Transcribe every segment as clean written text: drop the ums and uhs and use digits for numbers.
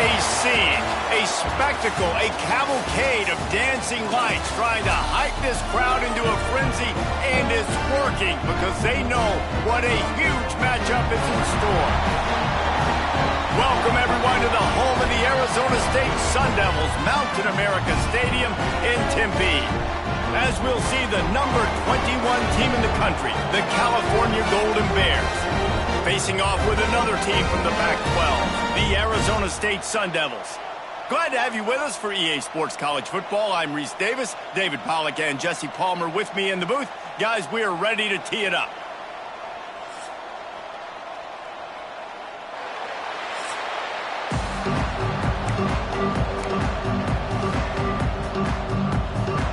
A scene, a spectacle, a cavalcade of dancing lights trying to hype this crowd into a frenzy, and it's working because they know what a huge matchup is in store. Welcome, everyone, to the home of the Arizona State Sun Devils, Mountain America Stadium in Tempe. As we'll see the number 21 team in the country, the California Golden Bears, facing off with another team from the Pac-12, the Arizona State Sun Devils. Glad to have you with us for EA Sports College Football. I'm Reese Davis, David Pollack and Jesse Palmer with me in the booth. Guys, we are ready to tee it up.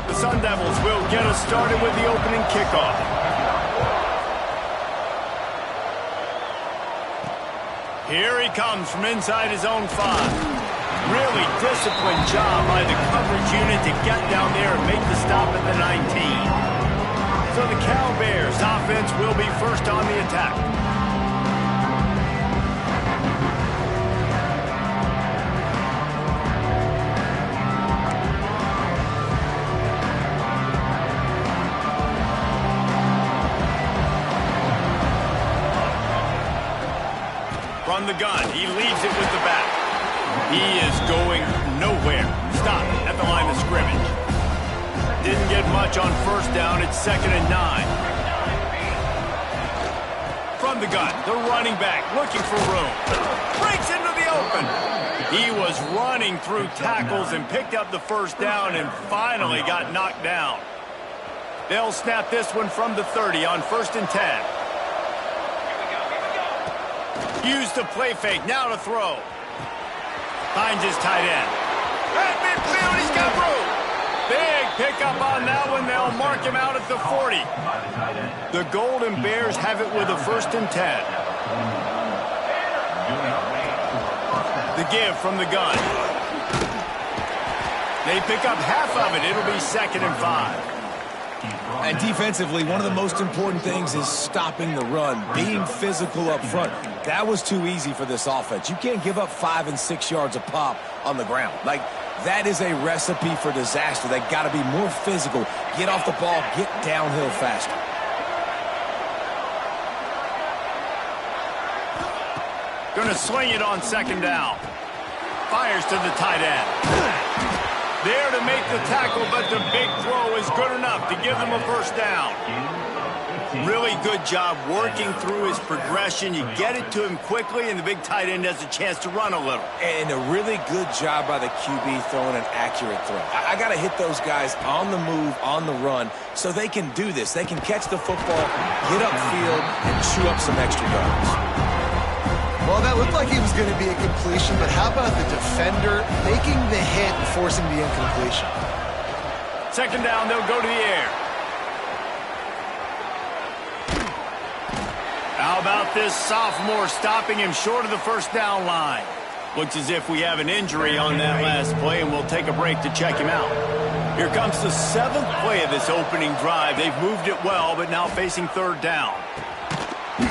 The Sun Devils will get us started with the opening kickoff. Here he comes from inside his own 5. Really disciplined job by the coverage unit to get down there and make the stop at the 19. So the Cal Bears offense will be first on the attack. From the gun, he leaves it with the back. He is going nowhere. Stop at the line of scrimmage. Didn't get much on first down. It's 2nd and 9. From the gun, the running back looking for room. Breaks into the open. He was running through tackles and picked up the first down and finally got knocked down. They'll snap this one from the 30 on 1st and 10. Use the play fake, now to throw. Finds his tight end. At midfield, he's got room. Big pickup on that one. They'll mark him out at the 40. The Golden Bears have it with a 1st and 10. The give from the gun. They pick up half of it. It'll be 2nd and 5. And defensively, one of the most important things is stopping the run, being physical up front. That was too easy for this offense. You can't give up 5 and 6 yards a pop on the ground. Like, that is a recipe for disaster. They got to be more physical, get off the ball, get downhill faster. Gonna swing it on 2nd down. Fires to the tight end. There to make the tackle, but the big throw is good enough to give them a 1st down. Really good job working through his progression. You get it to him quickly, and the big tight end has a chance to run a little. And a really good job by the QB throwing an accurate throw. I got to hit those guys on the move, on the run, so they can do this. They can catch the football, get upfield, and chew up some extra yards. Well, that looked like he was going to be a completion, but how about the defender making the hit and forcing the incompletion? 2nd down, they'll go to the air. How about this sophomore stopping him short of the 1st down line? Looks as if we have an injury on that last play, and we'll take a break to check him out. Here comes the 7th play of this opening drive. They've moved it well, but now facing 3rd down.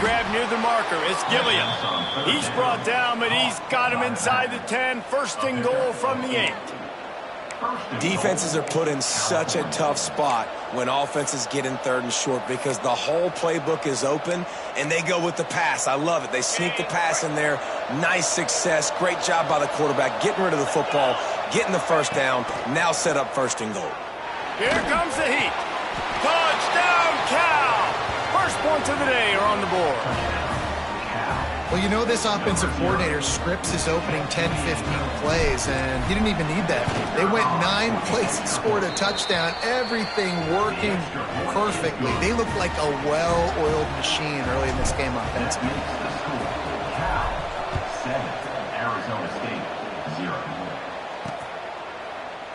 Grab near the marker. It's Gilliam. He's brought down, but he's got him inside the 10. 1st and goal from the 8. Defenses are put in such a tough spot when offenses get in 3rd and short because the whole playbook is open, and they go with the pass. I love it. They sneak the pass in there. Nice success. Great job by the quarterback getting rid of the football, getting the 1st down, now set up 1st and goal. Here comes the heat. Touchdown, Cal! First points of the day are on the board. Well, you know this offensive coordinator scripts his opening 10, 15 plays, and he didn't even need that. They went 9 plays and scored a touchdown. Everything working perfectly. They look like a well-oiled machine early in this game offensively.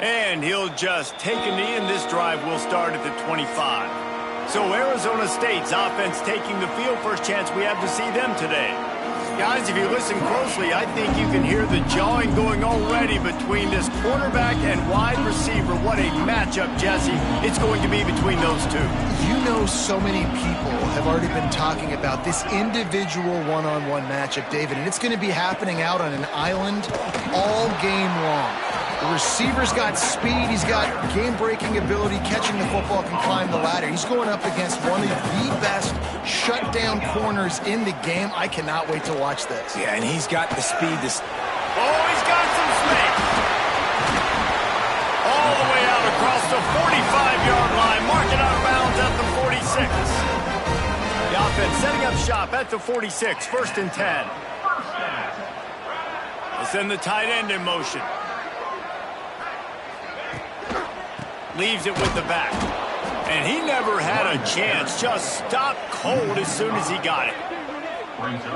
And he'll just take a knee, and this drive will start at the 25. So Arizona State's offense taking the field. First chance we have to see them today. Guys, if you listen closely, I think you can hear the jawing going already between this quarterback and wide receiver. What a matchup, Jesse, it's going to be between those two. You know, so many people have already been talking about this individual one-on-one matchup, David, and it's going to be happening out on an island all game long. The receiver's got speed, he's got game-breaking ability, catching the football, can climb the ladder. He's going up against one of the best shutdown corners in the game. I cannot wait to watch this. Yeah, and he's got the speed to... Oh, he's got some space. All the way out across the 45-yard line, marking out of bounds at the 46. The offense setting up shop at the 46, 1st and 10. They send the tight end in motion. Leaves it with the back. And he never had a chance. Just stopped cold as soon as he got it.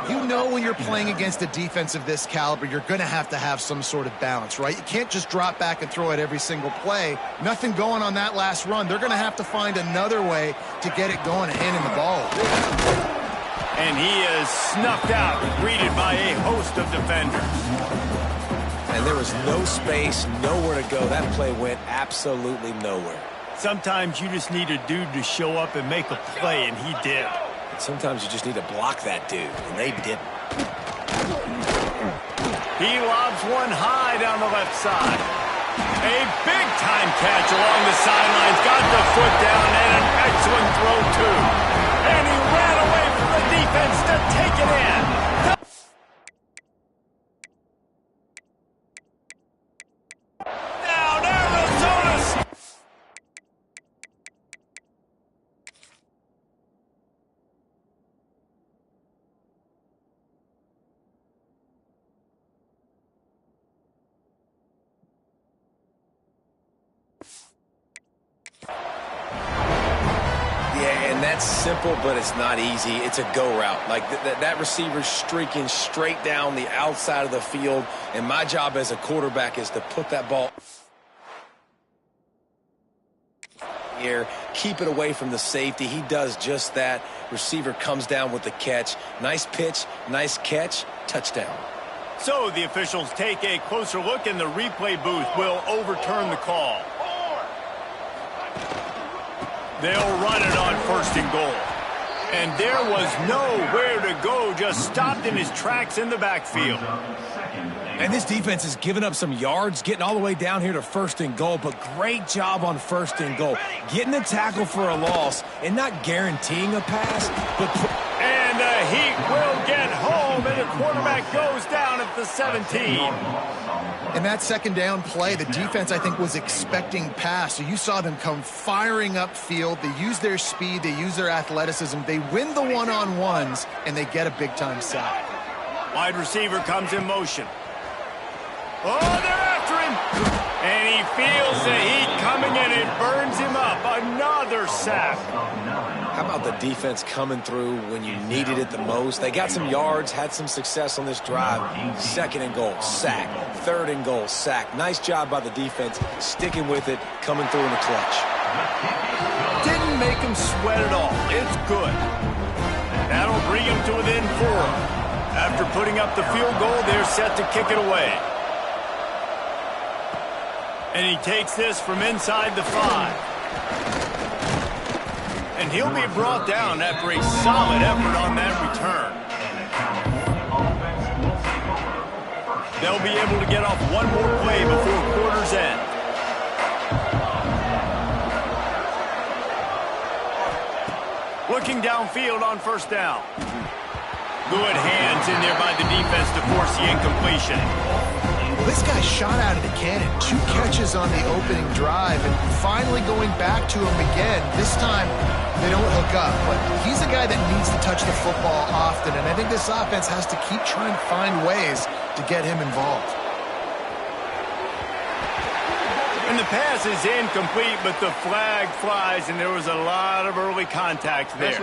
You know when you're playing against a defense of this caliber, you're going to have some sort of balance, right? You can't just drop back and throw it every single play. Nothing going on that last run. They're going to have to find another way to get it going and handing the ball. And he is snuffed out, greeted by a host of defenders. And there was no space, nowhere to go. That play went absolutely nowhere. Sometimes you just need a dude to show up and make a play, and he did. Sometimes you just need to block that dude, and they didn't. He lobs one high down the left side. A big-time catch along the sidelines. Got the foot down, and an excellent throw, too. And he ran away from the defense to take it in. That's simple, but it's not easy. It's a go route. Like that receiver's streaking straight down the outside of the field, and my job as a quarterback is to put that ball here, keep it away from the safety. He does just that. Receiver comes down with the catch. Nice pitch, nice catch, touchdown. So the officials take a closer look, and the replay booth will overturn the call. They'll run it on 1st and goal. And there was nowhere to go, just stopped in his tracks in the backfield. And this defense has given up some yards, getting all the way down here to 1st and goal, but great job on 1st and goal. Getting the tackle for a loss and not guaranteeing a pass, but... And the Heat will get home, and the quarterback goes down at the 17. In that 2nd down play, the defense, I think, was expecting pass. So you saw them come firing upfield. They use their speed. They use their athleticism. They win the one-on-ones, and they get a big-time sack. Wide receiver comes in motion. Oh, they're after him. And he feels the heat coming in. It burns him up. Another sack. How about the defense coming through when you needed it the most? They got some yards, had some success on this drive. 2nd and goal, sack. 3rd and goal, sack. Nice job by the defense, sticking with it, coming through in the clutch. Didn't make him sweat at all. It's good. That'll bring him to within 4. After putting up the field goal, they're set to kick it away. And he takes this from inside the 5. And he'll be brought down after a solid effort on that return. They'll be able to get off one more play before quarter's end. Looking downfield on 1st down. Good hands in there by the defense to force the incompletion. This guy shot out of the cannon. 2 catches on the opening drive, and finally going back to him again. This time, they don't hook up, but he's a guy that needs to touch the football often, and I think this offense has to keep trying to find ways to get him involved. And the pass is incomplete, but the flag flies, and there was a lot of early contact there.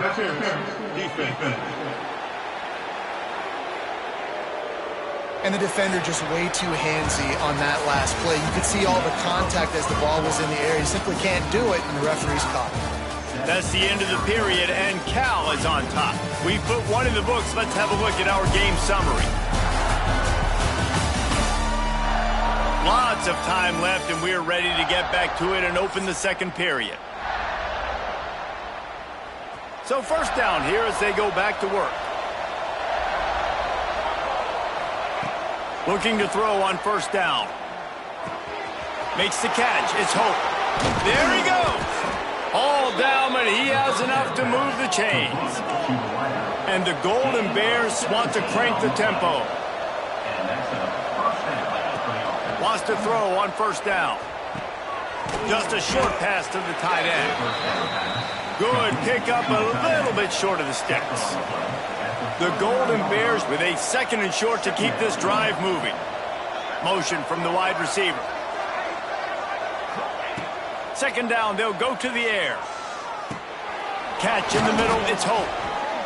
And the defender just way too handsy on that last play. You could see all the contact as the ball was in the air. He simply can't do it, and the referee's caught him. That's the end of the period, and Cal is on top. We put one in the books. Let's have a look at our game summary. Lots of time left, and we're ready to get back to it and open the second period. So first down here as they go back to work. Looking to throw on first down. Makes the catch. It's Hope. There he goes. All down, but he has enough to move the chains. And the Golden Bears want to crank the tempo. Wants to throw on first down. Just a short pass to the tight end. Good pickup, a little bit short of the sticks. The Golden Bears with a second and short to keep this drive moving. Motion from the wide receiver. Second down, they'll go to the air. Catch in the middle, it's Hope.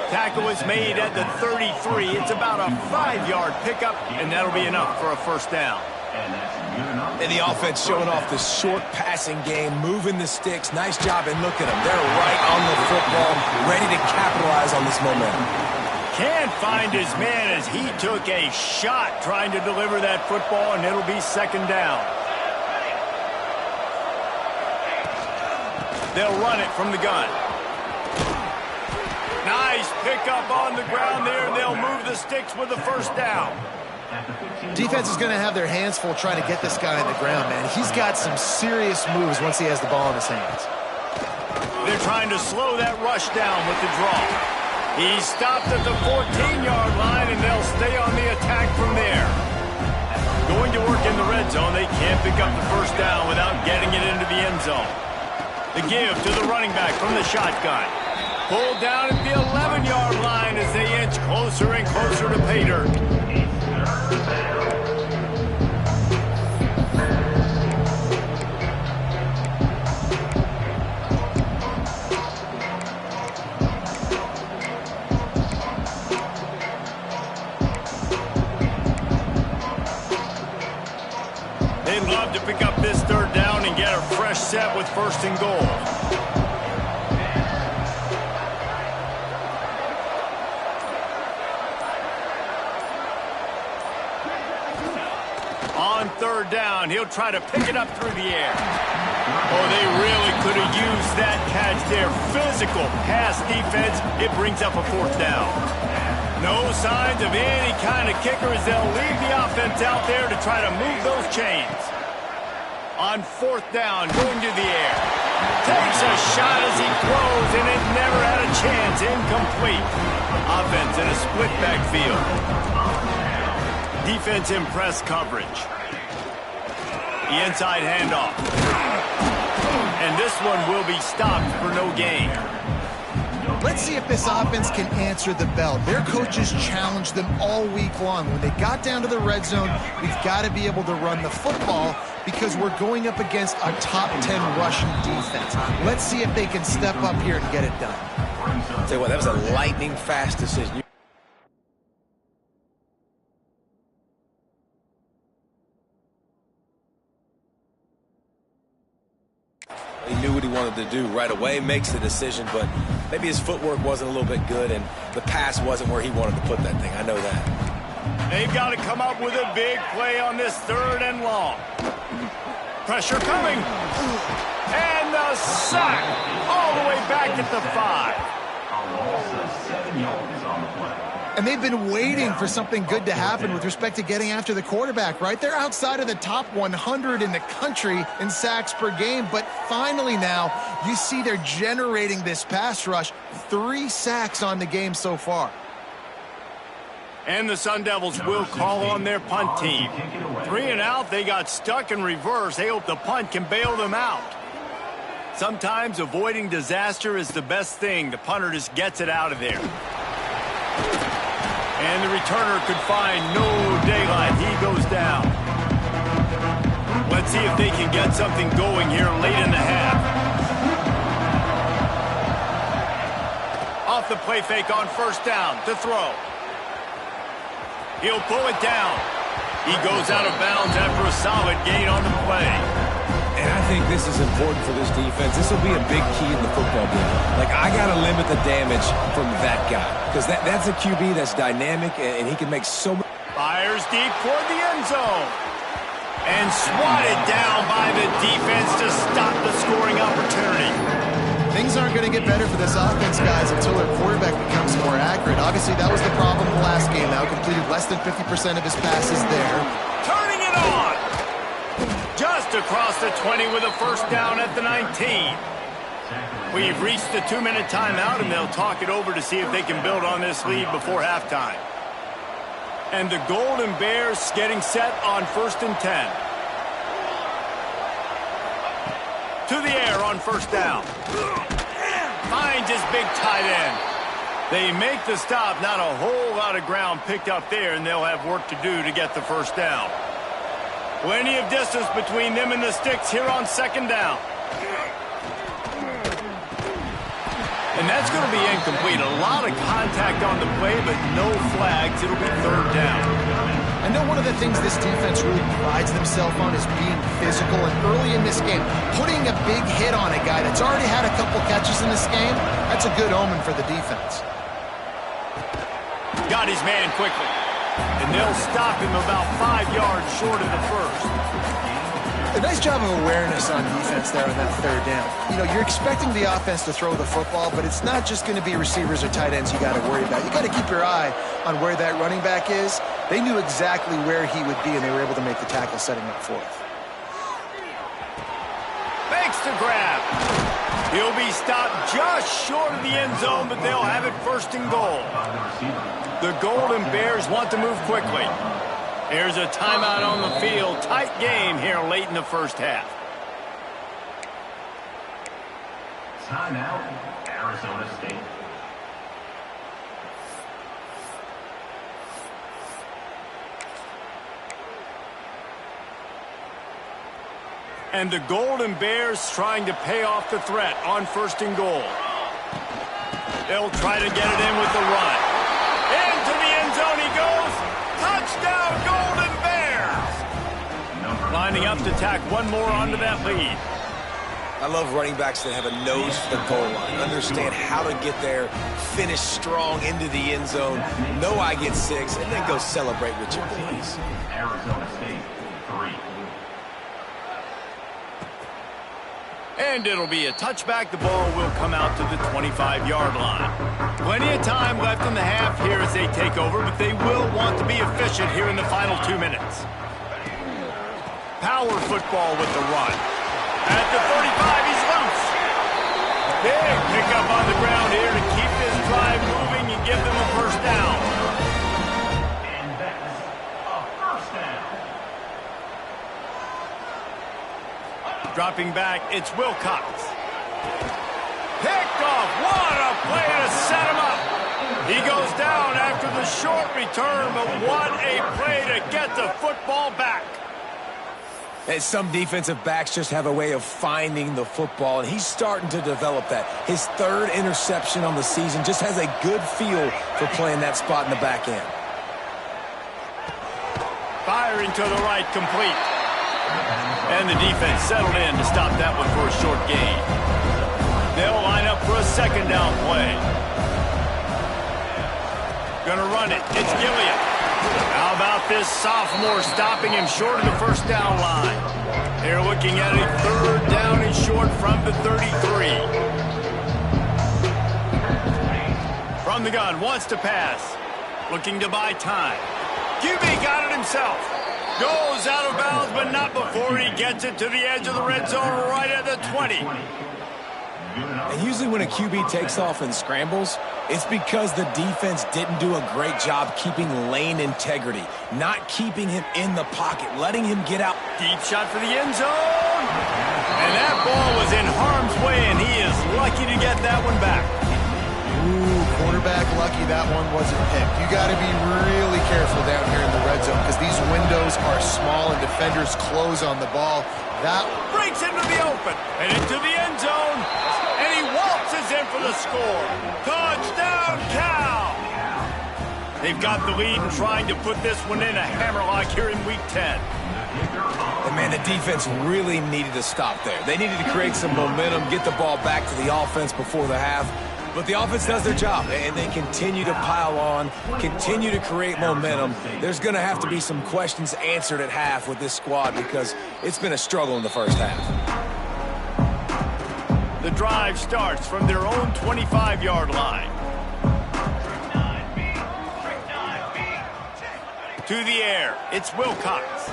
Tackle is made at the 33. It's about a 5-yard pickup, and that'll be enough for a first down. And the offense showing off the short passing game, moving the sticks. Nice job, and look at them. They're right on the football, ready to capitalize on this momentum. Can't find his man as he took a shot trying to deliver that football, and it'll be second down. They'll run it from the gun. Nice pickup on the ground there, and they'll move the sticks with the first down. Defense is going to have their hands full trying to get this guy on the ground, man. He's got some serious moves once he has the ball in his hands. They're trying to slow that rush down with the draw. He stopped at the 14-yard line, and they'll stay on the attack from there. Going to work in the red zone, they can't pick up the first down without getting it into the end zone. The give to the running back from the shotgun. Pulled down at the 11-yard line as they inch closer and closer to pay dirt. They'd love to pick up this third down and get a fresh set with first and goal. On third down, he'll try to pick it up through the air. Oh, they really could have used that catch there. Physical pass defense. It brings up a fourth down. No signs of any kind of kickers. They'll leave the offense out there to try to move those chains. On fourth down, going to the air. Takes a shot as he throws, and it never had a chance. Incomplete. Offense in a split backfield. Defense in press coverage. The inside handoff. And this one will be stopped for no gain. Let's see if this offense can answer the bell. Their coaches challenged them all week long. When they got down to the red zone, we've got to be able to run the football because we're going up against a top 10 rushing defense. Let's see if they can step up here and get it done. I'll tell you what, that was a lightning-fast decision. He knew what he wanted to do right away, makes the decision, but maybe his footwork wasn't a little bit good, and the pass wasn't where he wanted to put that thing. I know that. They've got to come up with a big play on this third and long. Pressure coming. And the sack all the way back at the 5. And they've been waiting for something good to happen with respect to getting after the quarterback, right? They're outside of the top 100 in the country in sacks per game, but finally now you see they're generating this pass rush. 3 sacks on the game so far. And the Sun Devils will call on their punt team. 3 and out, they got stuck in reverse. They hope the punt can bail them out. Sometimes avoiding disaster is the best thing. The punter just gets it out of there. And the returner could find no daylight. He goes down. Let's see if they can get something going here late in the half. Off the play fake on first down to throw. He'll pull it down. He goes out of bounds after a solid gain on the play. And I think this this is important for this defense. This will be a big key in the football game. Like, I got to limit the damage from that guy because that's a QB that's dynamic, and he can make so much. Fires deep toward the end zone. And swatted down by the defense to stop the scoring opportunity. Things aren't going to get better for this offense, guys, until their quarterback becomes more accurate. Obviously, that was the problem the last game. Now completed less than 50% of his passes there. Turning it on. Just across the 20 with a first down at the 19. We've reached the 2-minute timeout, and they'll talk it over to see if they can build on this lead before halftime. And the Golden Bears getting set on 1st and 10. To the air on first down. Finds his big tight end. They make the stop. Not a whole lot of ground picked up there, and they'll have work to do to get the first down. Plenty of distance between them and the sticks here on 2nd down. And that's going to be incomplete. A lot of contact on the play, but no flags. It'll be 3rd down. I know one of the things this defense really prides themselves on is being physical. And early in this game, putting a big hit on a guy that's already had a couple catches in this game, that's a good omen for the defense. Got his man quickly. And they'll stop him about 5 yards short of the first. A nice job of awareness on defense there on that 3rd down. You know, you're expecting the offense to throw the football, but it's not just going to be receivers or tight ends you got to worry about. You got to keep your eye on where that running back is. They knew exactly where he would be, and they were able to make the tackle setting up for it. Fakes the grab. He'll be stopped just short of the end zone, but they'll have it 1st and goal. The Golden Bears want to move quickly. Here's a timeout on the field. Tight game here late in the first half. Timeout, Arizona State. And the Golden Bears trying to pay off the threat on 1st and goal. They'll try to get it in with the run. Into the end zone he goes. Touchdown, Golden Bears! Lining up to tack one more onto that lead. I love running backs that have a nose for the goal line. Understand how to get there, finish strong into the end zone, know I get 6, and then go celebrate with your boys. Arizona State, 3. And it'll be a touchback. The ball will come out to the 25-yard line. Plenty of time left in the half here as they take over, but they will want to be efficient here in the final 2 minutes. Power football with the run. At the 35, he's loose. Big pickup on the ground here to keep this drive moving and give them a first down. And that's a first down. Dropping back, it's Wilcox. Picked off. What a play to set him up. He goes down after the short return, but what a play to get the football back. And some defensive backs just have a way of finding the football, and he's starting to develop that. His 3rd interception on the season, just has a good feel for playing that spot in the back end. Firing to the right, complete. And the defense settled in to stop that one for a short gain. They'll line up for a 2nd down play. Gonna run it. It's Gilliam. How about this sophomore stopping him short of the first down line? They're looking at a 3rd down and short from the 33. From the gun, wants to pass. Looking to buy time. QB got it himself. Goes out of bounds, but not before he gets it to the edge of the red zone right at the 20. And usually when a QB takes off and scrambles, it's because the defense didn't do a great job keeping lane integrity, not keeping him in the pocket, letting him get out. Deep shot for the end zone. And that ball was in harm's way, and he is lucky to get that one back. Ooh, quarterback lucky that one wasn't picked. You got to be really careful down here in the red zone because these windows are small and defenders close on the ball. That breaks into the open and into the end zone, and he waltzes in for the score. Touchdown, Cal! They've got the lead and trying to put this one in a hammerlock here in Week 10. And man, the defense really needed to stop there. They needed to create some momentum, get the ball back to the offense before the half. But the offense does their job, and they continue to pile on, continue to create momentum. There's going to have to be some questions answered at half with this squad because it's been a struggle in the first half. The drive starts from their own 25-yard line. To the air, it's Wilcox.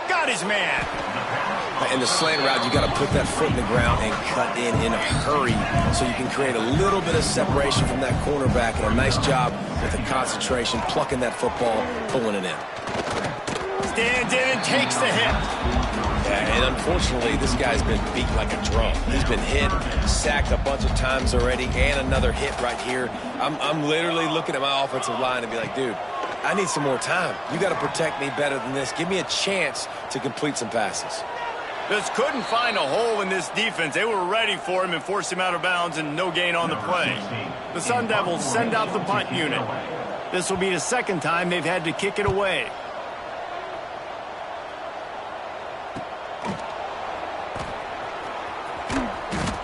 Got his man. In the slant route, you got to put that foot in the ground and cut in a hurry so you can create a little bit of separation from that cornerback, and a nice job with the concentration, plucking that football, pulling it in. Stands in and takes the hit. Yeah, and unfortunately, this guy's been beat like a drum. He's been hit, sacked a bunch of times already, and another hit right here. I'm literally looking at my offensive line and be like, dude, I need some more time. You got to protect me better than this. Give me a chance to complete some passes. Just couldn't find a hole in this defense. They were ready for him and forced him out of bounds, and no gain on the play. The Sun Devils send out the punt unit. This will be the second time they've had to kick it away.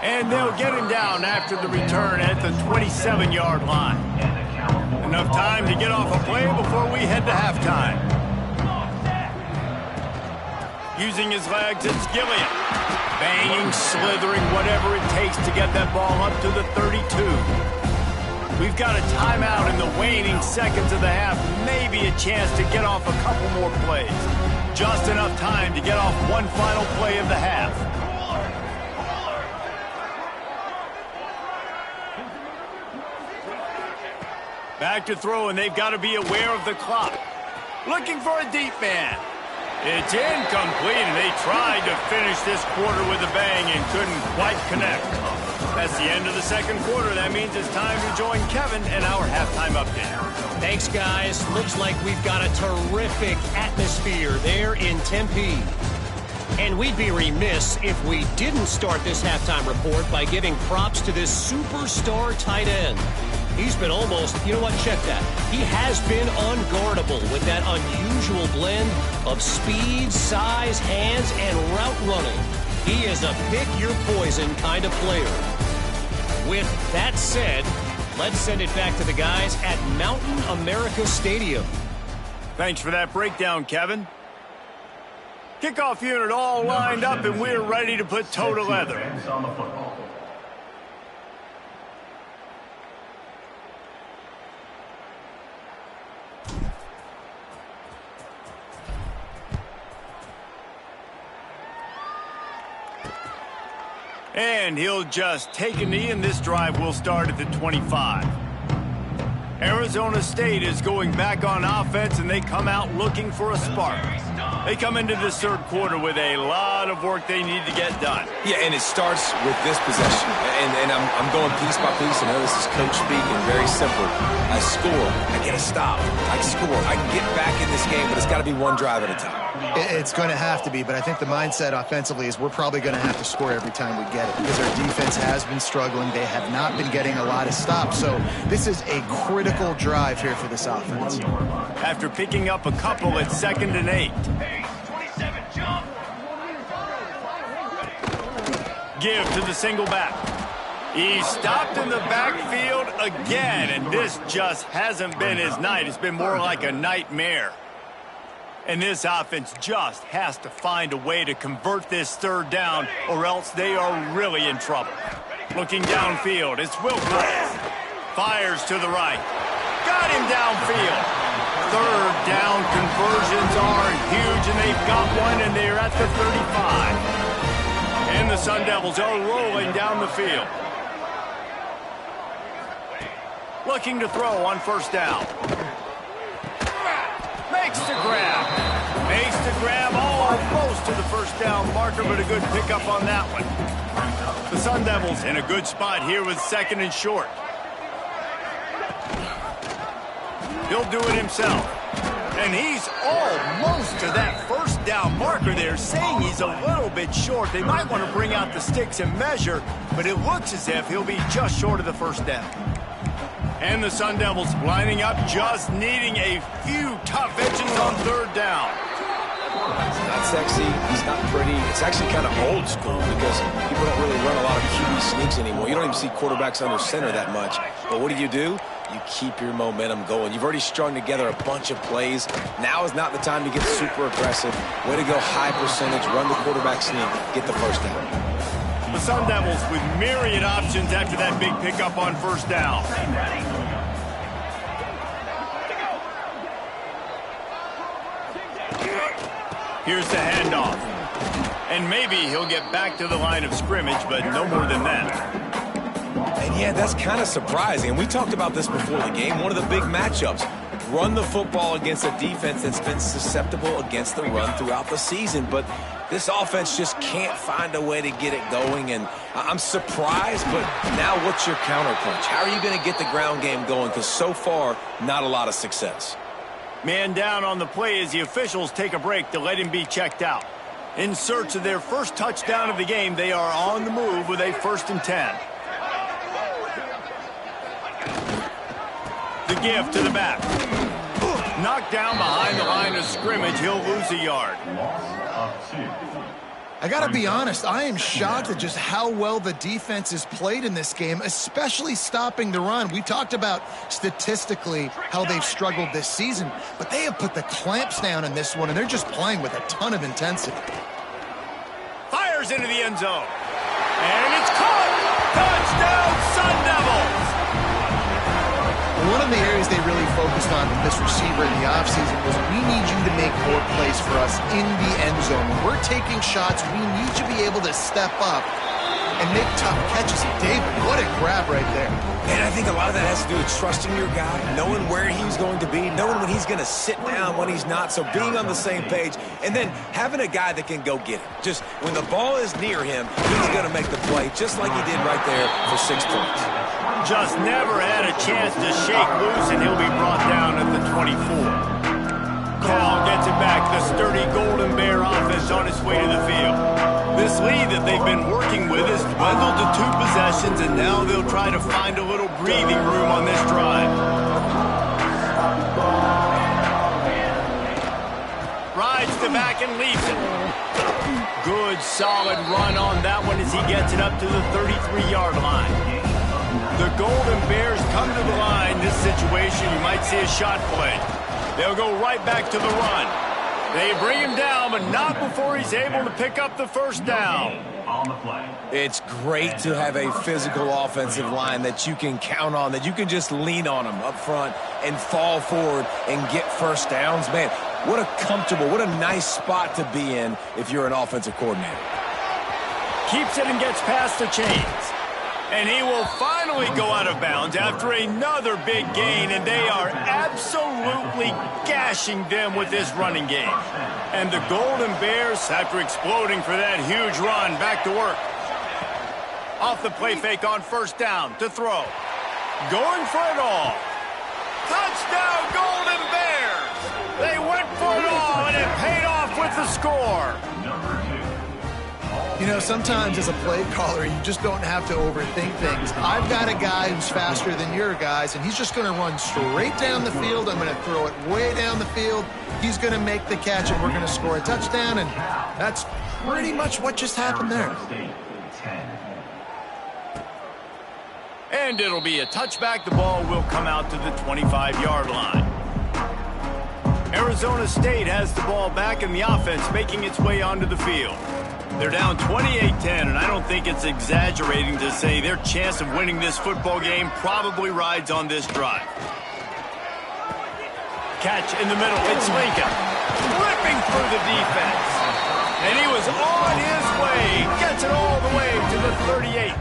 And they'll get him down after the return at the 27-yard line. Enough time to get off a play before we head to halftime. Using his legs, it's Gilliam. Banging, slithering, whatever it takes to get that ball up to the 32. We've got a timeout in the waning seconds of the half. Maybe a chance to get off a couple more plays. Just enough time to get off one final play of the half. Back to throw, and they've got to be aware of the clock. Looking for a deep man. It's incomplete, and they tried to finish this quarter with a bang and couldn't quite connect. That's the end of the second quarter. That means it's time to join Kevin and our halftime update. Thanks, guys. Looks like we've got a terrific atmosphere there in Tempe. And we'd be remiss if we didn't start this halftime report by giving props to this superstar tight end. He's been almost, you know what, check that. He has been unguardable with that unusual blend of speed, size, hands, and route running. He is a pick-your-poison kind of player. With that said, let's send it back to the guys at Mountain America Stadium. Thanks for that breakdown, Kevin. Kickoff unit all lined up, and we're ready to put toe to leather. And he'll just take a knee, and this drive will start at the 25. Arizona State is going back on offense, and they come out looking for a spark. They come into this third quarter with a lot of work they need to get done. Yeah, and it starts with this possession. And I'm going piece by piece. I know this is coach speak and very simple. I score. I get a stop. I score. I can get back in this game, but it's got to be one drive at a time. It's going to have to be, but I think the mindset offensively is we're probably going to have to score every time we get it because our defense has been struggling. They have not been getting a lot of stops. So this is a critical drive here for this offense. After picking up a couple, it's 2nd and 8. Give to the single back. He's stopped in the backfield again, and this just hasn't been his night. It's been more like a nightmare. And this offense just has to find a way to convert this third down, or else they are really in trouble. Looking downfield, it's Wilcox. Fires to the right. Got him downfield. Third down conversions are huge, and they've got one, and they're at the 35. And the Sun Devils are rolling down the field. Looking to throw on first down. Makes the grab. Makes the grab almost to the first down marker, but a good pickup on that one. The Sun Devils in a good spot here with 2nd and short. He'll do it himself. And he's almost to that first down marker there, saying he's a little bit short. They might want to bring out the sticks and measure, but it looks as if he'll be just short of the first down. And the Sun Devils lining up, just needing a few tough edges on third down. not sexy. He's not pretty. It's actually kind of old school because people don't really run a lot of QB sneaks anymore. You don't even see quarterbacks under center that much. But what do? You keep your momentum going. You've already strung together a bunch of plays. Now is not the time to get super aggressive. Way to go high percentage, run the quarterback sneak, get the first down. The Sun Devils with myriad options after that big pickup on first down. Here's the handoff. And maybe he'll get back to the line of scrimmage, but no more than that. And yeah, that's kind of surprising. And we talked about this before the game. One of the big matchups. Run the football against a defense that's been susceptible against the run throughout the season. But this offense just can't find a way to get it going. And I'm surprised, but now what's your counterpunch? How are you going to get the ground game going? Because so far, not a lot of success. Man down on the play as the officials take a break to let him be checked out. In search of their first touchdown of the game, they are on the move with a 1st and 10. The give to the back. Knocked down behind the line of scrimmage. He'll lose a yard. I got to be honest, I am shocked at just how well the defense has played in this game, especially stopping the run. We talked about statistically how they've struggled this season, but they have put the clamps down in this one, and they're just playing with a ton of intensity. Fires into the end zone. And it's caught. Touchdown, Sun Devils. One of the areas they really focused on with this receiver in the offseason was we need you to make more plays for us in the end zone. When we're taking shots, we need you to be able to step up and make tough catches. David, what a grab right there. And I think a lot of that has to do with trusting your guy, knowing where he's going to be, knowing when he's going to sit down, when he's not, so being on the same page, and then having a guy that can go get it. Just when the ball is near him, he's going to make the play, just like he did right there for 6 points. Just never had a chance to shake loose, and he'll be brought down at the 24. Cal gets it back. The sturdy Golden Bear offense on its way to the field. This lead that they've been working with is dwindled to 2 possessions, and now they'll try to find a little breathing room on this drive. Rides the back and leaves it. Good, solid run on that one as he gets it up to the 33-yard line. The Golden Bears come to the line. This situation, you might see a shot play. They'll go right back to the run. They bring him down, but not before he's able to pick up the first down. It's great to have a physical offensive line that you can count on, that you can just lean on them up front and fall forward and get first downs. Man, what a comfortable, what a nice spot to be in if you're an offensive coordinator. Keeps it and gets past the chains. And he will finally go out of bounds after another big gain, and they are absolutely gashing them with this running game. And the Golden Bears, after exploding for that huge run, back to work. Off the play fake on first down to throw. Going for it all. Touchdown, Golden Bears! They went for it all, and it paid off with the score. You know, sometimes as a play caller, you just don't have to overthink things. I've got a guy who's faster than your guys, and he's just going to run straight down the field. I'm going to throw it way down the field. He's going to make the catch, and we're going to score a touchdown, and that's pretty much what just happened there. And it'll be a touchback. The ball will come out to the 25-yard line. Arizona State has the ball back in the offense, making its way onto the field. They're down 28-10, and I don't think it's exaggerating to say their chance of winning this football game probably rides on this drive. Catch in the middle. It's Lincoln. Ripping through the defense. And he was on his way. Gets it all the way to the 38.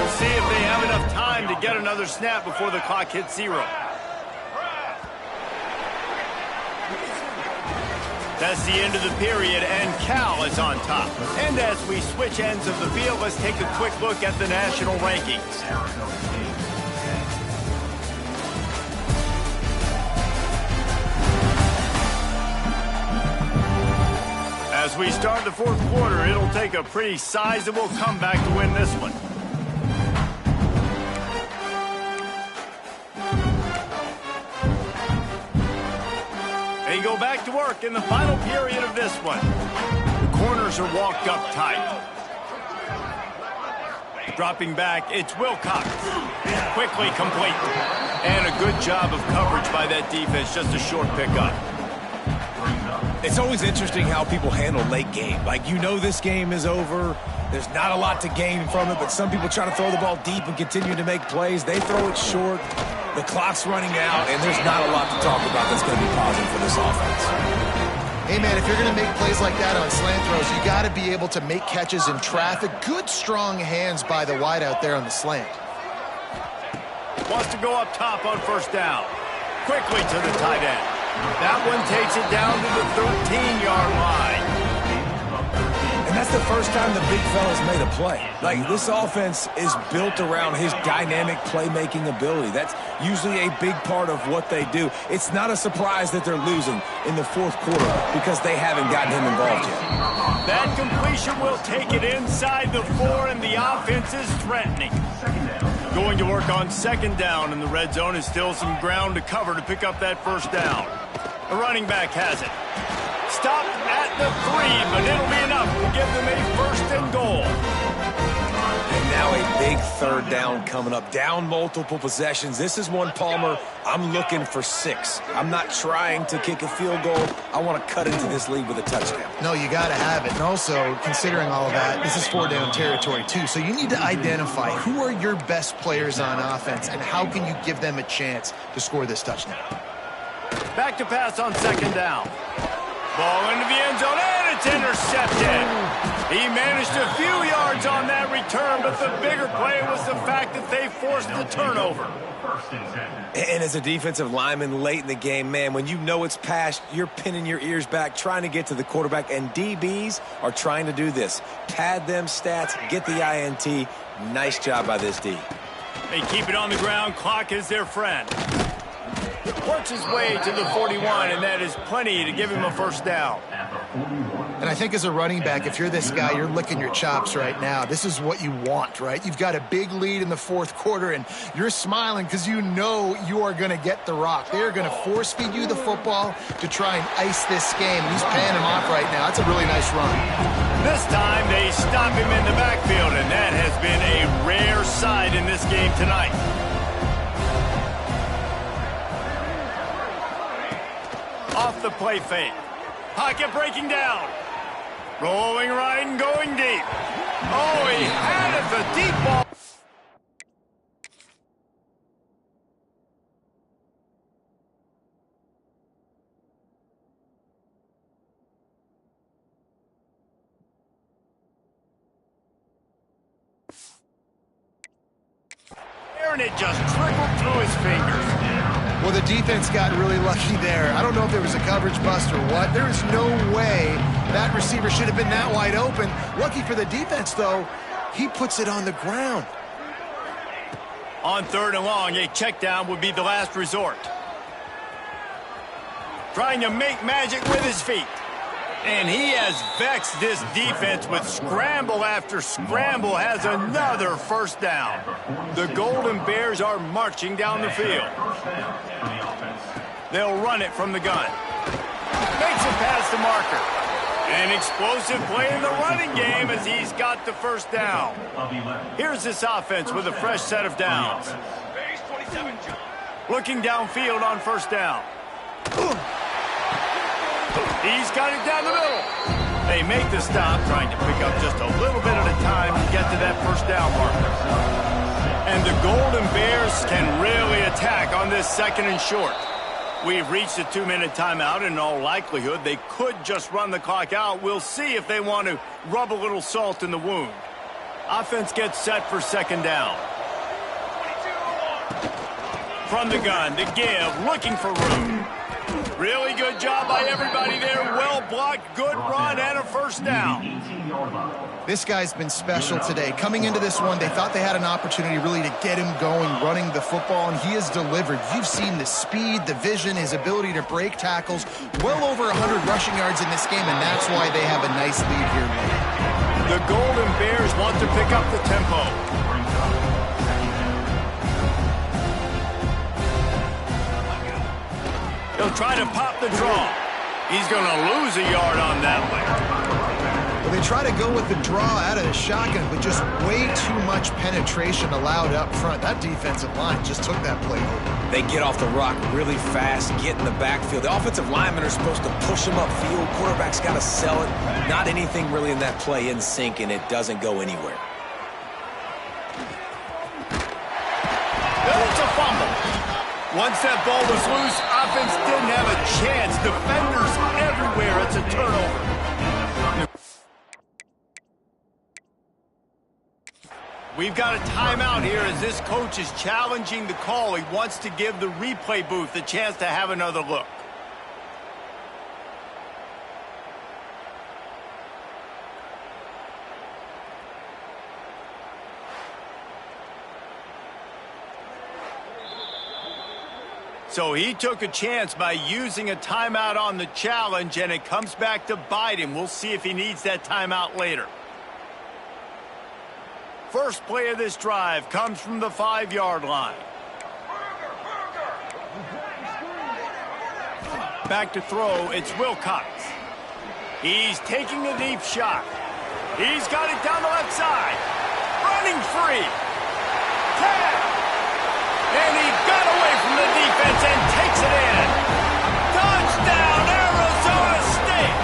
We'll see if they have enough time to get another snap before the clock hits 0. That's the end of the period, and Cal is on top. And as we switch ends of the field, let's take a quick look at the national rankings. As we start the 4th quarter, it'll take a pretty sizable comeback to win this one. A They go back to work in the final period of this one. The corners are walked up tight. Dropping back, it's Wilcox. Quickly complete. And a good job of coverage by that defense, just a short pickup. It's always interesting how people handle late game. Like, you know this game is over. There's not a lot to gain from it, but some people try to throw the ball deep and continue to make plays. They throw it short. The clock's running out, and there's not a lot to talk about that's going to be positive for this offense. Hey, man, if you're going to make plays like that on slant throws, you got to be able to make catches in traffic. Good, strong hands by the wide out there on the slant. Wants to go up top on first down. Quickly to the tight end. That one takes it down to the 13-yard line. And that's the first time the big fella's made a play. Like, this offense is built around his dynamic playmaking ability. That's usually a big part of what they do. It's not a surprise that they're losing in the fourth quarter because they haven't gotten him involved yet. That completion will take it inside the 4, and the offense is threatening. Going to work on second down, and the red zone is still some ground to cover to pick up that first down. The running back has it. Stopped at the 3, but it'll be enough to give them a first and goal. And now a big third down coming up. Down multiple possessions. This is one, Palmer, I'm looking for 6. I'm not trying to kick a field goal. I want to cut into this lead with a touchdown. No, you got to have it. And also, considering all of that, this is 4-down territory, too. So you need to identify who are your best players on offense and how can you give them a chance to score this touchdown. Back to pass on second down. Ball into the end zone, and it's intercepted. He managed a few yards on that return, but the bigger play was the fact that they forced the turnover. And as a defensive lineman late in the game, man, when you know it's past, you're pinning your ears back, trying to get to the quarterback, and DBs are trying to do this. Pad them stats, get the INT. Nice job by this D. They keep it on the ground. Clock is their friend. Works his way to the 41, and that is plenty to give him a first down. And I think as a running back, if you're this guy, you're licking your chops right now. This is what you want, right? You've got a big lead in the fourth quarter, and you're smiling because you know you are going to get the rock. They are going to force feed you the football to try and ice this game. He's paying him off right now. That's a really nice run. This time they stop him in the backfield, and that has been a rare sight in this game tonight. Off the play fake. Pocket breaking down. Rolling right and going deep. Oh, he had it, the deep ball. And it just trickled through his fingers. Well, the defense got really lucky there. I don't know if there was a coverage bust or what. There is no way that receiver should have been that wide open. Lucky for the defense, though, he puts it on the ground. On third and long, a check down would be the last resort. Trying to make magic with his feet. And he has vexed this defense with scramble after scramble, has another first down. The Golden Bears are marching down the field. They'll run it from the gun. Makes it past the marker. An explosive play in the running game as he's got the first down. Here's this offense with a fresh set of downs. Looking downfield on first down. He's got it down the middle. They make the stop, trying to pick up just a little bit at a time to get to that first down marker. And the Golden Bears can really attack on this second and short. We've reached a 2-minute timeout. In all likelihood, they could just run the clock out. We'll see if they want to rub a little salt in the wound. Offense gets set for second down. From the gun to give, looking for room. Really good job by everybody there. Well blocked, good run, and a first down. This guy's been special today. Coming into this one, they thought they had an opportunity really to get him going, running the football, and he has delivered. You've seen the speed, the vision, his ability to break tackles. Well over 100 rushing yards in this game, and that's why they have a nice lead here late. The Golden Bears want to pick up the tempo. He'll try to pop the draw. He's going to lose a yard on that one. Well, they try to go with the draw out of the shotgun, but just way too much penetration allowed up front. That defensive line just took that play over. They get off the rock really fast, get in the backfield. The offensive linemen are supposed to push them upfield. Quarterback's got to sell it. Not anything really in that play in sync, and it doesn't go anywhere. It's a fumble. Once that ball was loose, offense didn't have a chance. Defenders everywhere. It's a turnover. We've got a timeout here as this coach is challenging the call. He wants to give the replay booth a chance to have another look. So he took a chance by using a timeout on the challenge, and it comes back to bite him. We'll see if he needs that timeout later. First play of this drive comes from the 5-yard line. Back to throw, it's Wilcox. He's taking a deep shot. He's got it down the left side. Running free. Tag. And he got away from the defense and takes it in. Touchdown, Arizona State.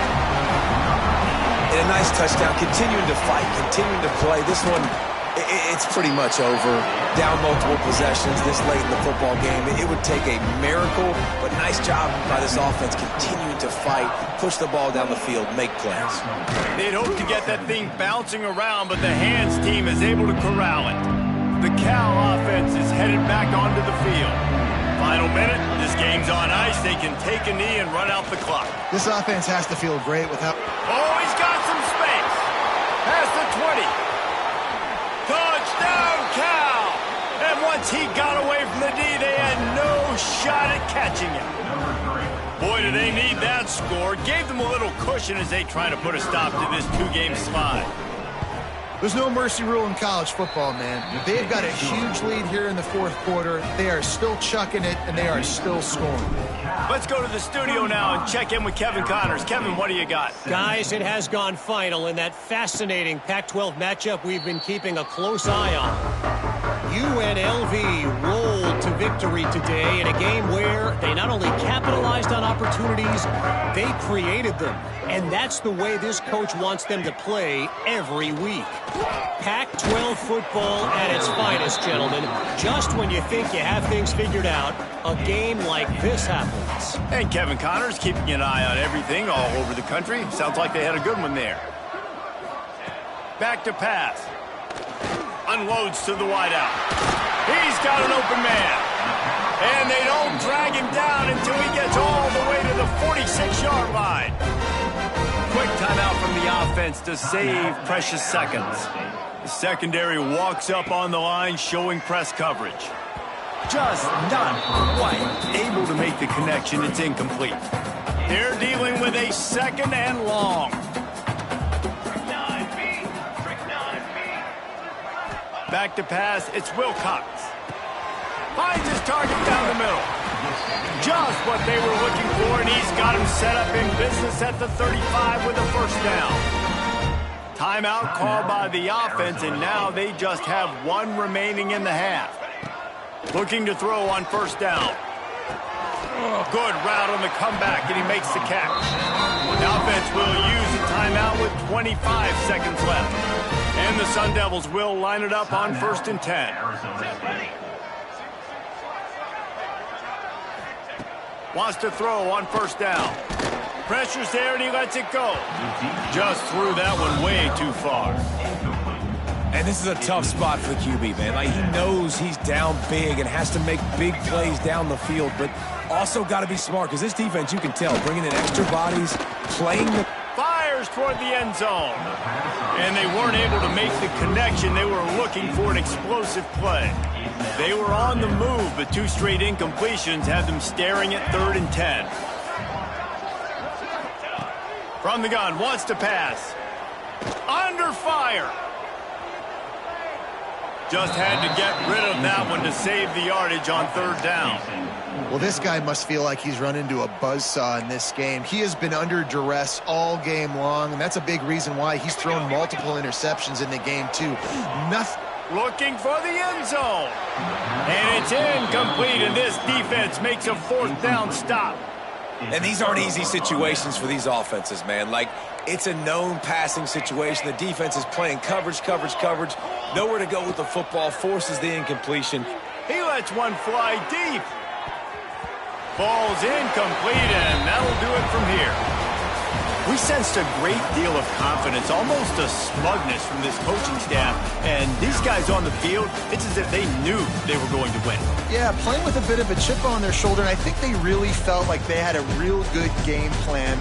And a nice touchdown, continuing to fight, continuing to play. This one, it's pretty much over. Down multiple possessions this late in the football game. It would take a miracle, but nice job by this offense continuing to fight, push the ball down the field, make plays. They'd hope to get that thing bouncing around, but the hands team is able to corral it. The Cal offense is headed back onto the field. Final minute, this game's on ice. They can take a knee and run out the clock. This offense has to feel great without... Oh, he's got some space. Past the 20. Touchdown, Cal! And once he got away from the D, they had no shot at catching him. Boy, do they need that score. Gave them a little cushion as they try to put a stop to this two-game slide. There's no mercy rule in college football, man. They've got a huge lead here in the fourth quarter. They are still chucking it, and they are still scoring. Let's go to the studio now and check in with Kevin Connors. Kevin, what do you got? Guys, it has gone final in that fascinating Pac-12 matchup we've been keeping a close eye on. UNLV rolled to victory today in a game where they not only capitalized on opportunities, they created them. And that's the way this coach wants them to play every week. Pac-12 football at its finest, gentlemen. Just when you think you have things figured out, a game like this happens. And Kevin Connors keeping an eye on everything all over the country. Sounds like they had a good one there. Back to pass. Unloads to the wideout. He's got an open man. And they don't drag him down until he gets all the way to the 46-yard line. Quick timeout from the offense to save precious seconds. The secondary walks up on the line showing press coverage. Just not quite able to make the connection. It's incomplete. They're dealing with a second and long. Back to pass, it's Wilcox. Finds his target down the middle. Just what they were looking for, and he's got him set up in business at the 35 with a first down. Timeout called by the offense, and now they just have one remaining in the half. Looking to throw on first down. Good route on the comeback, and he makes the catch. The offense will use a timeout with 25 seconds left. And the Sun Devils will line it up on 1st and 10. Wants to throw on first down. Pressure's there, and he lets it go. Just threw that one way too far. And this is a tough spot for the QB, man. Like, he knows he's down big and has to make big plays down the field, but also got to be smart, because this defense, you can tell, bringing in extra bodies, playing the... Fires toward the end zone. And they weren't able to make the connection. They were looking for an explosive play. They were on the move, but two straight incompletions had them staring at 3rd and 10. From the gun, wants to pass. Under fire. Just had to get rid of that one to save the yardage on third down. Well, this guy must feel like he's run into a buzzsaw in this game. He has been under duress all game long, and that's a big reason why he's thrown multiple interceptions in the game, too. Nothing. Looking for the end zone. And it's incomplete, and this defense makes a fourth down stop. And these aren't easy situations for these offenses, man. Like, it's a known passing situation. The defense is playing coverage. Nowhere to go with the football, forces the incompletion. He lets one fly deep. Ball's incomplete, and that'll do it from here. We sensed a great deal of confidence, almost a smugness from this coaching staff. And these guys on the field, it's as if they knew they were going to win. Yeah, playing with a bit of a chip on their shoulder, and I think they really felt like they had a real good game plan.